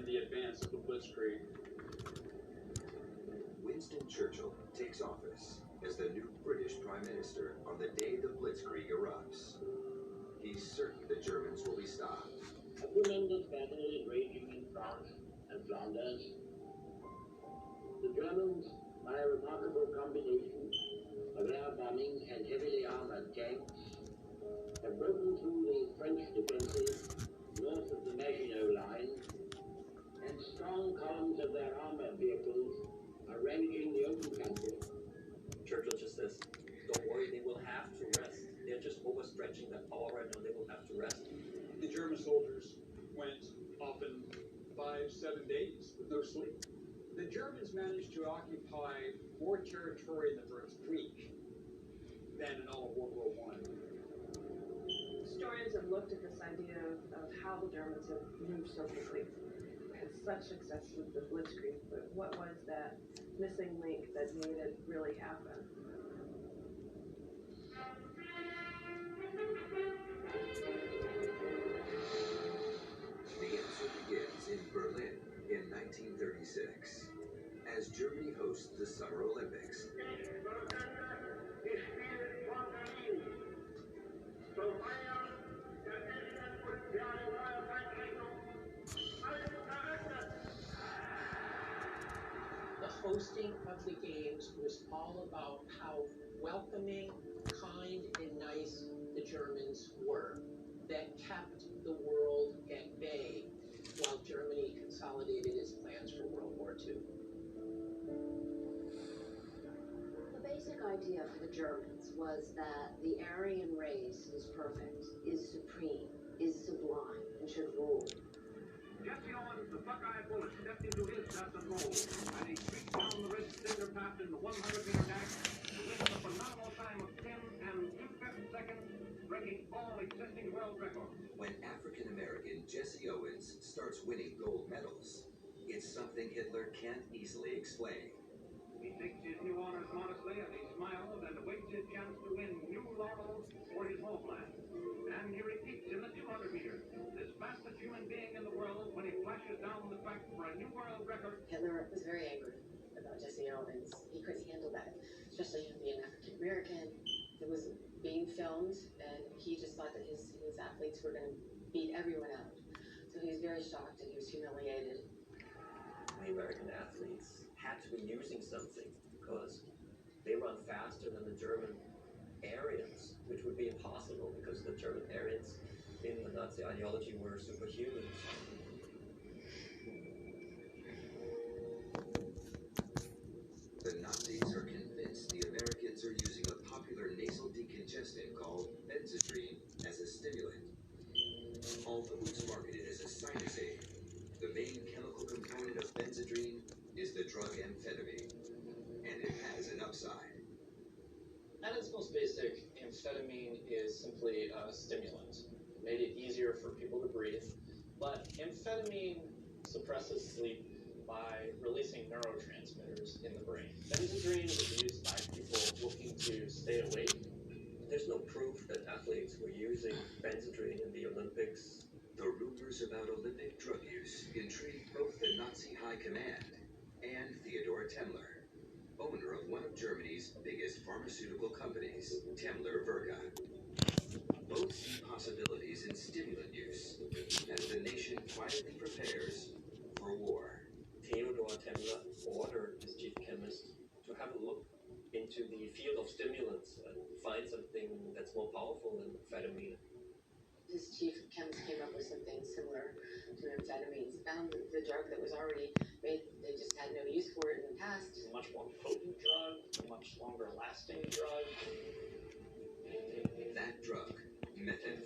in the advance of the Blitzkrieg. Winston Churchill takes office as the new British Prime Minister on the day the Blitzkrieg erupts. He's certain the Germans will be stopped. A tremendous battle is raging in France and Flanders. The Germans, by a remarkable combination of air bombing and heavily armored tanks, have broken through the French defenses north of the Maginot Line, and strong columns of their armored vehicles are ravaging the open country. Churchill just says, don't worry, they will have to rest. They're just overstretching their power right now. They will have to rest. The German soldiers went often 5-7 days with no sleep. The Germans managed to occupy more territory in the First Week than in all of World War I. Historians have looked at this idea of how the Germans have moved so quickly. Had such success with the Blitzkrieg, but what was that missing link that made it really happen? The answer begins in Berlin in 1936, as Germany hosts the Summer Olympics. The hosting of the games was all about how welcoming, kind, and nice the Germans were. That kept the world at bay while Germany consolidated its plans for World War II. The basic idea for the Germans was that the Aryan race is perfect, is supreme, is sublime, and should rule. Jesse Owens, the Buckeye bullet, stepped into his test and roll, and he streaked down the wrist cinder path in the 100-meter dash to win a phenomenal time of 10 and 2/5 seconds, breaking all existing world records. When African-American Jesse Owens starts winning gold medals, it's something Hitler can't easily explain. He takes his new honors modestly, and he smiles and awaits his chance to win new laurels for his homeland. And he repeats in the 200 meters, this fastest human being in the world, when he flashes down the track for a new world record. Hitler was very angry about Jesse Owens. He couldn't handle that, especially him being African American. It was being filmed, and he just thought that his athletes were going to beat everyone out. So he was very shocked and he was humiliated. The American athletes had to be using something because they run faster than the German Aryans, which would be impossible because the German Aryans in the Nazi ideology were superhumans. The Nazis are convinced the Americans are using a popular nasal decongestant called Benzedrine as a stimulant. Although it's marketed as a sinus aid, the main chemical component of Benzedrine is the drug amphetamine, and it has an upside. At its most basic, amphetamine is simply a stimulant. It made it easier for people to breathe, but amphetamine suppresses sleep by releasing neurotransmitters in the brain. Benzedrine is used by people looking to stay awake. There's no proof that athletes were using Benzedrine in the Olympics. The rumors about Olympic drug use intrigued both the Nazi high command and Theodor Temmler, owner of one of Germany's biggest pharmaceutical companies, Temmler Verga. Both see possibilities in stimulant use as the nation quietly prepares for war. Theodor Temmler ordered his chief chemist to have a look into the field of stimulants and find something that's more powerful than amphetamine. His chief chemist came up with something similar to amphetamines, found the drug that was already made. They just had no use for it in the past. A much more potent drug, a much longer lasting drug. That drug, methamphetamine,